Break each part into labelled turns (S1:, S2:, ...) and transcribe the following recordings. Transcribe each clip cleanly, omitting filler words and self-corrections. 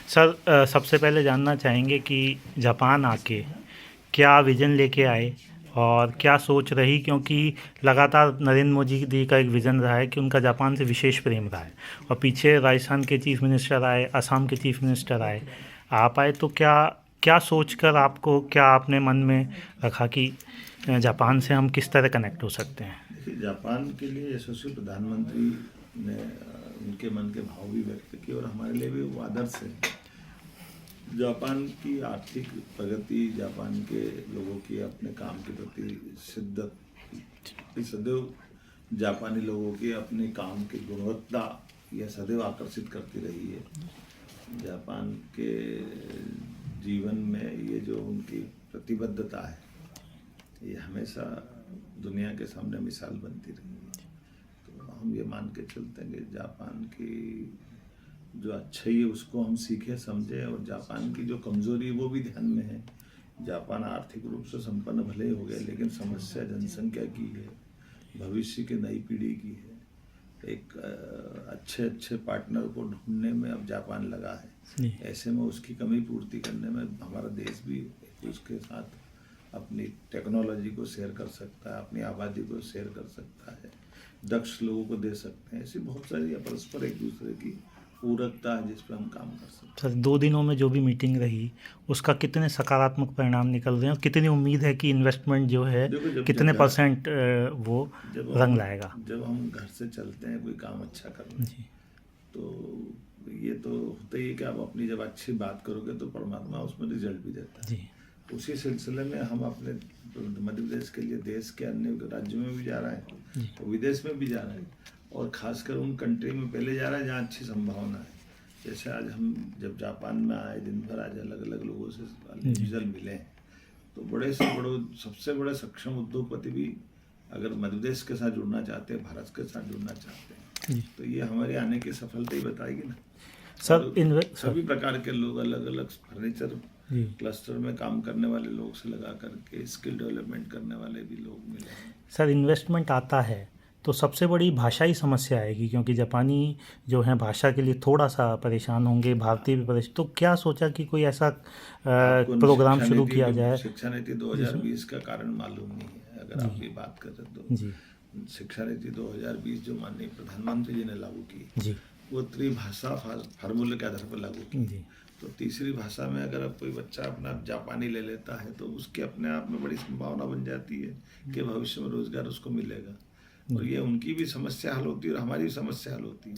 S1: Sir सबसे पहले जानना चाहेंगे कि जापान आके क्या विज़न लेके आए और क्या सोच रही, क्योंकि लगातार नरेंद्र मोदी जी का एक विज़न रहा है कि उनका जापान से विशेष प्रेम रहा है और पीछे राजस्थान के चीफ मिनिस्टर आए, असम के चीफ मिनिस्टर आए, आप आए, तो क्या क्या सोचकर आपको, क्या आपने मन में रखा कि जापान से हम किस तरह कनेक्ट हो सकते हैं?
S2: देखिए, जापान के लिए यशस्वी प्रधानमंत्री ने उनके मन के भाव भी व्यक्त किए और हमारे लिए भी वो आदर्श है। जापान की आर्थिक प्रगति, जापान के लोगों की अपने काम के प्रति शिद्दत, सदैव जापानी लोगों की अपने काम की गुणवत्ता यह सदैव आकर्षित करती रही है। जापान के जीवन में ये जो उनकी प्रतिबद्धता है, ये हमेशा दुनिया के सामने मिसाल बनती रही है। तो हम ये मान के चलते हैं कि जापान की जो अच्छाई है उसको हम सीखें, समझें, और जापान की जो कमज़ोरी है वो भी ध्यान में है। जापान आर्थिक रूप से संपन्न भले ही हो गया, लेकिन समस्या जनसंख्या की है, भविष्य की नई पीढ़ी की है। एक अच्छे अच्छे पार्टनर को ढूंढने में अब जापान लगा है। ऐसे में उसकी कमी पूर्ति करने में हमारा देश भी उसके साथ अपनी टेक्नोलॉजी को शेयर कर सकता है, अपनी आबादी को शेयर कर सकता है, दक्ष लोगों को दे सकते हैं। ऐसी बहुत सारी परस्पर एक दूसरे की पूरकता है जिस पर हम काम कर सकते हैं।
S1: सर 2 दिनों में जो भी मीटिंग रही उसका कितने सकारात्मक परिणाम निकल रहे हैं और कितनी उम्मीद है कि इन्वेस्टमेंट जो है
S2: देखो,
S1: कितने परसेंट वो रंग लाएगा?
S2: जब हम घर से चलते हैं कोई काम अच्छा करने,
S1: जी
S2: तो ये तो होता ही है कि आप अपनी जब अच्छी बात करोगे तो परमात्मा उसमें रिजल्ट भी देता है।
S1: जी
S2: उसी सिलसिले में हम अपने मध्य प्रदेश के लिए देश के अन्य राज्यों में भी जा रहे हैं, तो विदेश में भी जा रहे हैं, और खासकर उन कंट्री में पहले जा रहे हैं जहाँ अच्छी संभावना है। जैसे आज हम जब जापान में आए, दिन भर आज अलग अलग लोगों से इंडिविजुअल मिले हैं, तो बड़े से बड़े सबसे बड़े सक्षम उद्योगपति भी अगर मध्य प्रदेश के साथ जुड़ना चाहते हैं, भारत के साथ जुड़ना चाहते हैं, तो ये हमारे आने की सफलता ही बताएगी ना।
S1: सर
S2: सभी प्रकार के लोग, अलग अलग फर्नीचर क्लस्टर में काम करने वाले लोग से लगा करके स्किल डेवलपमेंट करने वाले भी लोग मिले हैं।
S1: सर इन्वेस्टमेंट आता है तो सबसे बड़ी भाषाई समस्या आएगी, क्योंकि जापानी जो है भाषा के लिए थोड़ा सा परेशान होंगे, भारतीय भी परेशान, तो क्या सोचा कि कोई ऐसा प्रोग्राम शुरू किया जाए?
S2: शिक्षा नीति 2020 का कारण मालूम नहीं है, अगर आप ये बात करें तो।
S1: जी
S2: शिक्षा नीति 2020 जो माननीय प्रधानमंत्री जी ने लागू की,
S1: जी
S2: वो त्रिभाषा फार्मूले के आधार पर लागू की।
S1: जी
S2: तो तीसरी भाषा में अगर अब कोई बच्चा अपना जापानी ले लेता है तो उसके अपने आप में बड़ी संभावना बन जाती है कि भविष्य में रोजगार उसको मिलेगा, और ये उनकी भी समस्या हल होती है और हमारी भी समस्या हल होती है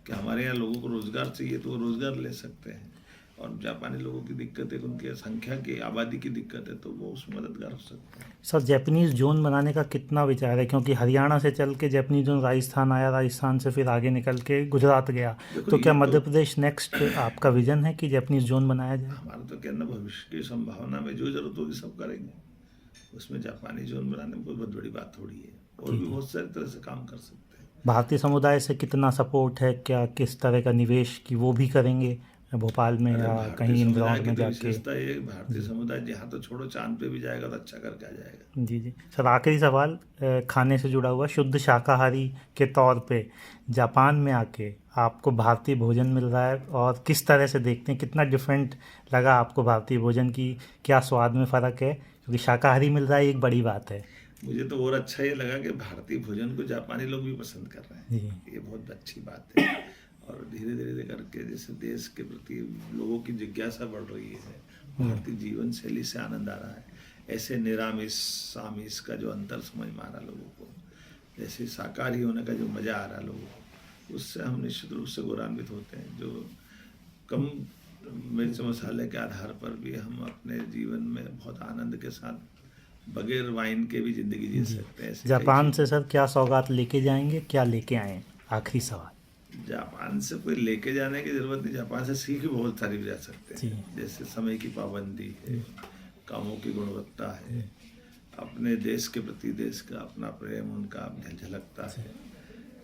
S2: कि हमारे यहाँ लोगों को रोजगार चाहिए तो वो रोजगार ले सकते हैं, और जापानी लोगों की दिक्कत है, उनकी संख्या की, आबादी की दिक्कत है, तो वो उसमें मददगार हो सकते हैं।
S1: सर जैपनीज़ जोन बनाने का कितना विचार है, क्योंकि हरियाणा से चल के जैपनीज़ जोन राजस्थान आया, राजस्थान से फिर आगे निकल के गुजरात गया, तो क्या मध्य प्रदेश नेक्स्ट आपका विजन है कि जैपनीज़ जोन बनाया जाए?
S2: हमारा तो कहना, भविष्य की संभावना में जो जरूरत होगी सब करेंगे, उसमें जापानी जोन बनाने में कोई बहुत बड़ी बात थोड़ी है, और भी बहुत सारी तरह से काम कर सकते हैं।
S1: भारतीय समुदाय से कितना सपोर्ट है, क्या किस तरह का निवेश की वो भी करेंगे भोपाल में या कहीं इंदौर में जाके?
S2: ये भारतीय समुदाय जहाँ तो छोड़ो, चांद पे भी जाएगा तो अच्छा करके आ जाएगा।
S1: जी जी सर, आखिरी सवाल खाने से जुड़ा हुआ, शुद्ध शाकाहारी के तौर पे जापान में आके आपको भारतीय भोजन मिल रहा है और किस तरह से देखते हैं, कितना डिफरेंट लगा आपको भारतीय भोजन की, क्या स्वाद में फ़र्क है? क्योंकि शाकाहारी मिल रहा है एक बड़ी बात है।
S2: मुझे तो और अच्छा ये लगा कि भारतीय भोजन को जापानी लोग भी पसंद कर रहे हैं, ये बहुत अच्छी बात है। और धीरे धीरे करके जैसे देश के प्रति लोगों की जिज्ञासा बढ़ रही है, भारतीय जीवन शैली से आनंद आ रहा है, ऐसे निरामिष सामिष का जो अंतर समझ में आ रहा लोगों को, जैसे शाकाहारी होने का जो मज़ा आ रहा लोगों को, उससे हम निश्चित रूप से गौरवान्वित होते हैं। जो कम मिर्च मसाले के आधार पर भी हम अपने जीवन में बहुत आनंद के साथ बगैर वाइन के भी ज़िंदगी जी सकते हैं।
S1: जापान से सर क्या सौगात लेके जाएंगे, क्या लेके आए? आखिरी सवाल।
S2: जापान से कोई लेके जाने की ज़रूरत नहीं, जापान से सीख भी बहुत सारी भी जा सकते हैं। जैसे समय की पाबंदी है, कामों की गुणवत्ता है, अपने देश के प्रति देश का अपना प्रेम उनका झलकता है।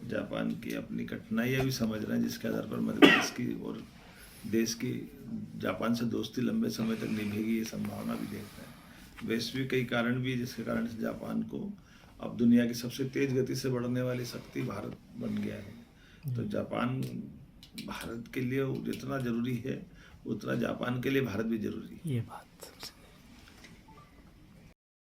S2: जापान की अपनी कठिनाइयाँ भी समझ रहे हैं, जिसके आधार पर मध्य प्रदेश की और देश की जापान से दोस्ती लंबे समय तक निभेगी, ये संभावना भी देख रहे हैं। वैश्विक कई कारण भी, जिसके कारण से जापान को अब दुनिया की सबसे तेज गति से बढ़ने वाली शक्ति भारत बन गया है। तो जापान भारत के लिए जितना जरूरी है उतना जापान के लिए भारत भी जरूरी है।
S1: ये बात